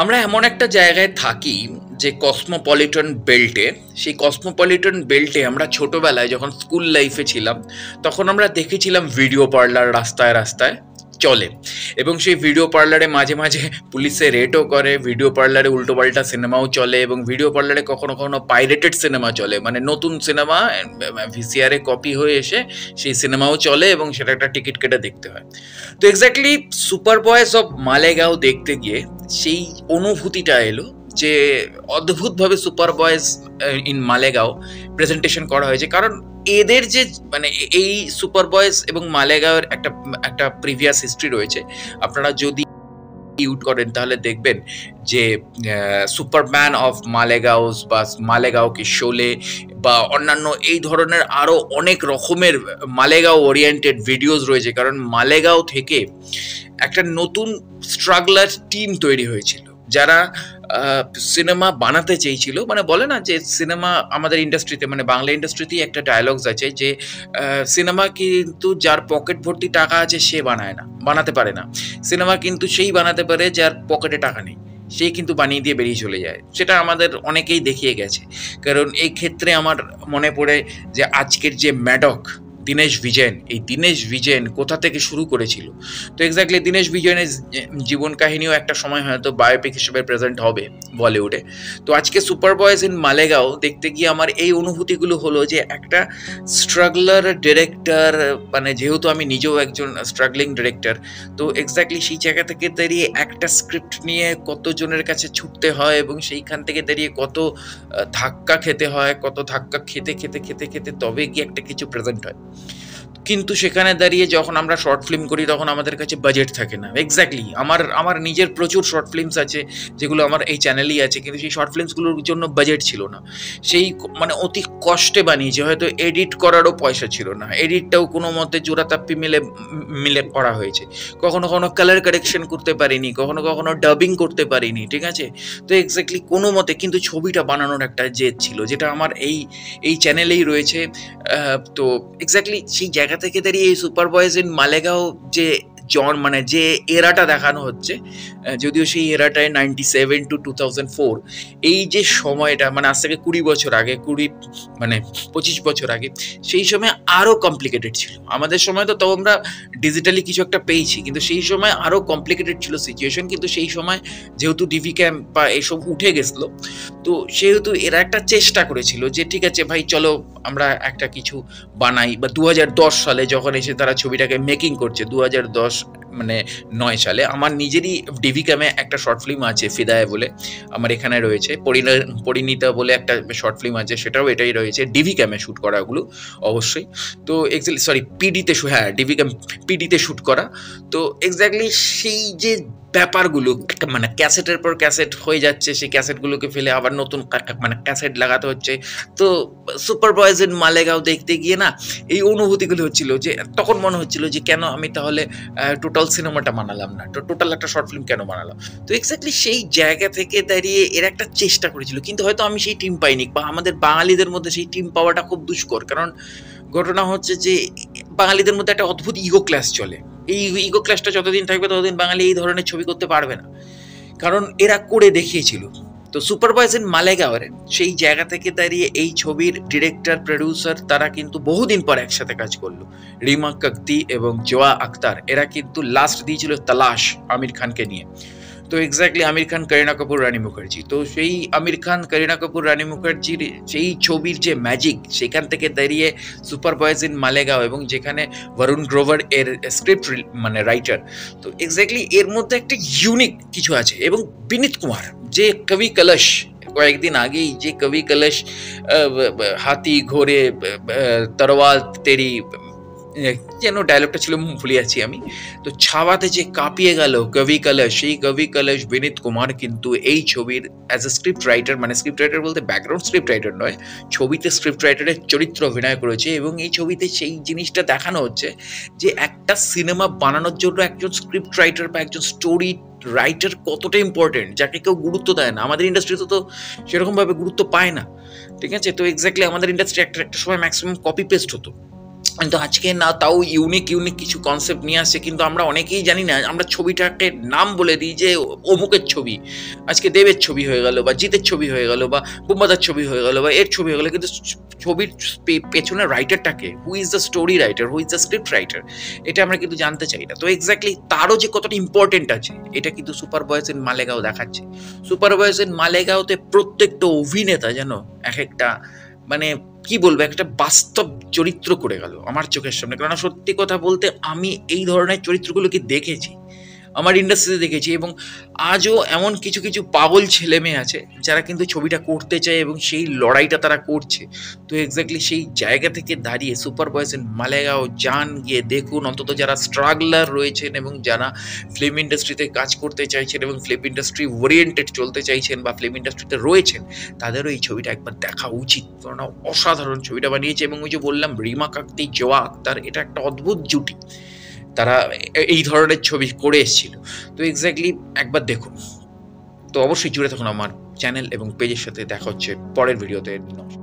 আমরা এমন একটা জায়গায় থাকি যে কসমোপলিটন বেল্টে। সেই কসমোপলিটন বেল্টে আমরা ছোটবেলায় যখন স্কুল লাইফে ছিলাম তখন আমরা দেখেছিলাম ভিডিও পার্লার রাস্তায় রাস্তায় চলে, এবং সেই ভিডিও পার্লারে মাঝে মাঝে পুলিশে রেডও করে, ভিডিও পার্লারে উল্টোপাল্টা সিনেমাও চলে, এবং ভিডিও পার্লারে কখনো কখনো পাইরেটেড সিনেমা চলে, মানে নতুন সিনেমা ভিসিআরে কপি হয়ে এসে সেই সিনেমাও চলে এবং সেটা একটা টিকিট কেটে দেখতে হয়। তো exactly super boys of Malegaon দেখতে গিয়ে সেই অনুভূতিটা এলো যে অদ্ভুতভাবে super boys in Malegaon presentation করা হয়েছে। কারণ এদের যে মানে এই সুপার বয়েজ এবং মালেগাঁওয়ের একটা একটা প্রিভিয়াস হিস্ট্রি রয়েছে। আপনারা যদি ইউট করেন তাহলে দেখবেন যে সুপারম্যান অফ মালেগাঁওস বা মালেগাঁও কি শোলে বা অন্যান্য এই ধরনের আরো অনেক রকমের মালেগাঁও ওরিয়েন্টেড ভিডিওস রয়েছে। কারণ মালেগাঁও থেকে একটা নতুন স্ট্রাগলার টিম তৈরি হয়েছিল, যারা সিনেমা বানাতে চেয়েছিল। মানে বলে না যে সিনেমা আমাদের ইন্ডাস্ট্রিতে, মানে বাংলা ইন্ডাস্ট্রিতেই একটা ডায়ালগস আছে যে সিনেমা কিন্তু যার পকেট ভর্তি টাকা আছে সে বানায় না, বানাতে পারে না। সিনেমা কিন্তু সেই বানাতে পারে যার পকেটে টাকা নেই, সে কিন্তু বানিয়ে দিয়ে বেরিয়ে চলে যায়। সেটা আমাদের অনেকেই দেখিয়ে গেছে। কারণ এই ক্ষেত্রে আমার মনে পড়ে যে আজকের যে ম্যাডক দীনেশ বিজয়ন, এই দীনেশ বিজয়ন কোথা থেকে শুরু করেছিল। তো এক্স্যাক্টলি দীনেশ বিজয়নের জীবন কাহিনীও একটা সময় হয়তো বায়োপিক হিসেবে প্রেজেন্ট হবে বলিউডে। তো আজকে সুপার বয়েজ ইন মালেগাঁও দেখতে গিয়ে আমার এই অনুভূতিগুলো হলো যে একটা স্ট্রাগলার ডিরেক্টর, মানে যেহেতু আমি নিজেও একজন স্ট্রাগলিং ডিরেক্টর, তো এক্স্যাক্টলি সেই জায়গা থেকে দাঁড়িয়ে একটা স্ক্রিপ্ট নিয়ে কতজনের কাছে ছুটতে হয় এবং সেইখান থেকে দাঁড়িয়ে কত ধাক্কা খেতে হয়, কত ধাক্কা খেতে খেতে খেতে খেতে তবে গিয়ে একটা কিছু প্রেজেন্ট হয়। কিন্তু সেখানে দাঁড়িয়ে যখন আমরা শর্ট ফিল্ম করি তখন আমাদের কাছে বাজেট থাকে না। এক্স্যাক্টলি আমার নিজের প্রচুর শর্ট ফিল্মস আছে যেগুলো আমার এই চ্যানেলেই আছে, কিন্তু সেই শর্ট ফিল্মসগুলোর জন্য বাজেট ছিল না। সেই মানে অতি কষ্টে বানিয়েছে, হয়তো এডিট করারও পয়সা ছিল না, এডিটটাও কোনো মতে জোড়াতাপ্পি মিলে মিলে করা হয়েছে। কখনো কখনো কালার কারেকশন করতে পারিনি, কখনো কখনো ডাবিং করতে পারিনি, ঠিক আছে। তো এক্স্যাক্টলি কোনো মতে কিন্তু ছবিটা বানানোর একটা জেদ ছিল, যেটা আমার এই চ্যানেলেই রয়েছে। তো এক্স্যাক্টলি সেই জায়গা থেকে দাঁড়িয়ে এই সুপার বয়েজ ইন মালেগাঁও যে মানে যে এরাটা দেখানো হচ্ছে, যদিও সেই এরাটায় 97 to 2004, এই যে সময়টা মানে আজ থেকে 20 বছর আগে, 25 বছর আগে, সেই সময় আরো কমপ্লিকেটেড ছিল। আমাদের সময় তো তাও আমরা ডিজিটালি কিছু একটা পেয়েছি, কিন্তু সেই সময় আরো কমপ্লিকেটেড ছিল সিচুয়েশন। কিন্তু সেই সময় যেহেতু ডিভি ক্যাম বা এসব উঠে গেছিল, তো সেহেতু এরা একটা চেষ্টা করেছিল যে ঠিক আছে ভাই চলো আমরা একটা কিছু বানাই। বা 2010 সালে যখন এসে তারা ছবিটাকে মেকিং করছে, 2009 সালে আমার নিজেরই ডিভি ক্যামে একটা শর্ট ফিল্ম আছে ফিদায় বলে, আমার এখানে রয়েছে। পরিণীতা বলে একটা শর্ট ফিল্ম আছে, সেটাও এটাই রয়েছে, ডিভি ক্যামে শ্যুট করা ওগুলো অবশ্যই। তো এক্স্যাক্টলি সরি পিডিতে, হ্যাঁ ডিভি ক্যাম পিডিতে শ্যুট করা। তো এক্স্যাক্টলি সেই যে ব্যাপারগুলো মানে ক্যাসেটের পর ক্যাসেট হয়ে যাচ্ছে, সেই ক্যাসেটগুলোকে ফেলে আবার নতুন মানে ক্যাসেট লাগাতে হচ্ছে। তো সুপার বয়েজ ইন মালেগাঁও দেখতে গিয়ে না এই অনুভূতিগুলো হচ্ছিল যে তখন মনে হচ্ছিল যে কেন আমি তাহলে টোটাল সিনেমাটা বানালাম না, টোটাল একটা শর্ট ফিল্ম কেন বানালাম। তো এক্স্যাক্টলি সেই জায়গা থেকে দাঁড়িয়ে এরা একটা চেষ্টা করেছিল, কিন্তু হয়তো আমি সেই টিম পাইনি, বা আমাদের বাঙালিদের মধ্যে সেই টিম পাওয়াটা খুব দুষ্কর। কারণ ঘটনা হচ্ছে যে বাঙালিদের মধ্যে একটা অদ্ভুত ইগো ক্লাস চলে। এই ইগো ক্লাসটা যতদিন থাকবে ততদিন বাঙালি এই ধরনের ছবি করতে পারবে না, কারণ এরা করে দেখিয়েছিল। তো সুপার বয়েজ ইন মালেগাঁওয়ের সেই জায়গা থেকে দাঁড়িয়ে এই ছবির ডিরেক্টর প্রডিউসার তারা কিন্তু বহুদিন পর একসাথে কাজ করলো। রিমা কাকতি এবং জোয়া আখতার এরা কিন্তু লাস্ট দিয়েছিল তালাশ আমির খানকে নিয়ে। তো এক্স্যাক্টলি আমির খান, করিনা কাপুর, রানী মুখার্জি। তো সেই আমির খান, করিনা কাপুর, রানী মুখার্জির সেই ছবির যে ম্যাজিক, সেখান থেকে দাঁড়িয়ে সুপার বয়েজ ইন মালেগাঁও, এবং যেখানে বরুণ গ্রোভার এর স্ক্রিপ্ট মানে রাইটার। তো এক্স্যাক্টলি এর মধ্যে একটা ইউনিক কিছু আছে। এবং বিনীত কুমার যে কবি কলশ, কয়েকদিন আগেই যে কবি কলশ হাতি ঘোড়ে তরোয়াল তেরি যেন ডায়লগটা ছিল ভুলে যাচ্ছি আমি, তো ছাওয়াতে যে কাঁপিয়ে গেল কবি কলশ, সেই কবি কলশ বিনীত কুমার কিন্তু এই ছবির অ্যাজ এ স্ক্রিপ্ট রাইটার, মানে স্ক্রিপ্ট রাইটার বলতে ব্যাকগ্রাউন্ড স্ক্রিপ্ট রাইটার নয়, ছবিতে স্ক্রিপ্ট রাইটারের চরিত্র অভিনয় করেছে। এবং এই ছবিতে সেই জিনিসটা দেখানো হচ্ছে যে একটা সিনেমা বানানোর জন্য একজন স্ক্রিপ্ট রাইটার বা একজন স্টোরি রাইটার কতটা ইম্পর্টেন্ট, যাকে কেউ গুরুত্ব দেয় না। আমাদের ইন্ডাস্ট্রিতে তো সেরকমভাবে গুরুত্ব পায় না, ঠিক আছে। তো এক্স্যাক্টলি আমাদের ইন্ডাস্ট্রি একটা সময় ম্যাক্সিমাম কপি পেস্ট হতো। কিন্তু আজকে না তাও ইউনিক কিছু কনসেপ্ট নিয়ে আসছে, কিন্তু আমরা অনেকেই জানি না, আমরা ছবিটাকে নাম বলে দিই যে অমুকের ছবি, আজকে দেবের ছবি হয়ে গেল বা জিতের ছবি হয়ে গেল বা বুম্বাদার ছবি হয়ে গেল বা এর ছবি হয়ে গেল, কিন্তু ছবির পেছনে রাইটারটাকে, who is the story writer, who is the script writer, এটা আমরা কিন্তু জানতে চাই না। তো এক্স্যাক্টলি তারও যে কতটা ইম্পর্টেন্ট আছে এটা কিন্তু সুপার বয়েজ ইন মালেগাঁও দেখাচ্ছে। সুপার বয়েজ ইন মালেগাঁওতে প্রত্যেকটা অভিনেতা যেন এক একটা মানে কি বলবো, একটা বাস্তব চরিত্র করে গেল আমার চোখের সামনে। কারণ সত্যি কথা বলতে আমি এই ধরনের চরিত্রগুলোকে দেখেছি, আমার ইন্ডাস্ট্রিতে দেখেছি, এবং আজও এমন কিছু পাগল ছেলে মেয়ে আছে যারা কিন্তু ছবিটা করতে চায় এবং সেই লড়াইটা তারা করছে। তো এক্স্যাক্টলি সেই জায়গা থেকে দাঁড়িয়ে সুপার বয়েজ ইন মালেগাঁও যান, গিয়ে দেখুন, অন্তত যারা স্ট্রাগলার রয়েছেন এবং যারা ফিল্ম ইন্ডাস্ট্রিতে কাজ করতে চাইছেন এবং ফিল্ম ইন্ডাস্ট্রি ওরিয়েন্টেড চলতে চাইছেন বা ফিল্ম ইন্ডাস্ট্রিতে রয়েছেন, তাদেরও এই ছবিটা একবার দেখা উচিত। কারণ অসাধারণ ছবিটা বানিয়েছে। এবং ওই যে বললাম রিমা কাকতি, জোয়া আক্তার, এটা একটা অদ্ভুত জুটি, তারা এই ধরনের ছবি করে এসেছিল। তো এক্স্যাক্টলি একবার দেখুন। তো অবশ্যই জুড়ে থাকুন আমার চ্যানেল এবং পেজের সাথে। দেখা হচ্ছে পরের ভিডিওতে। নমস্কার।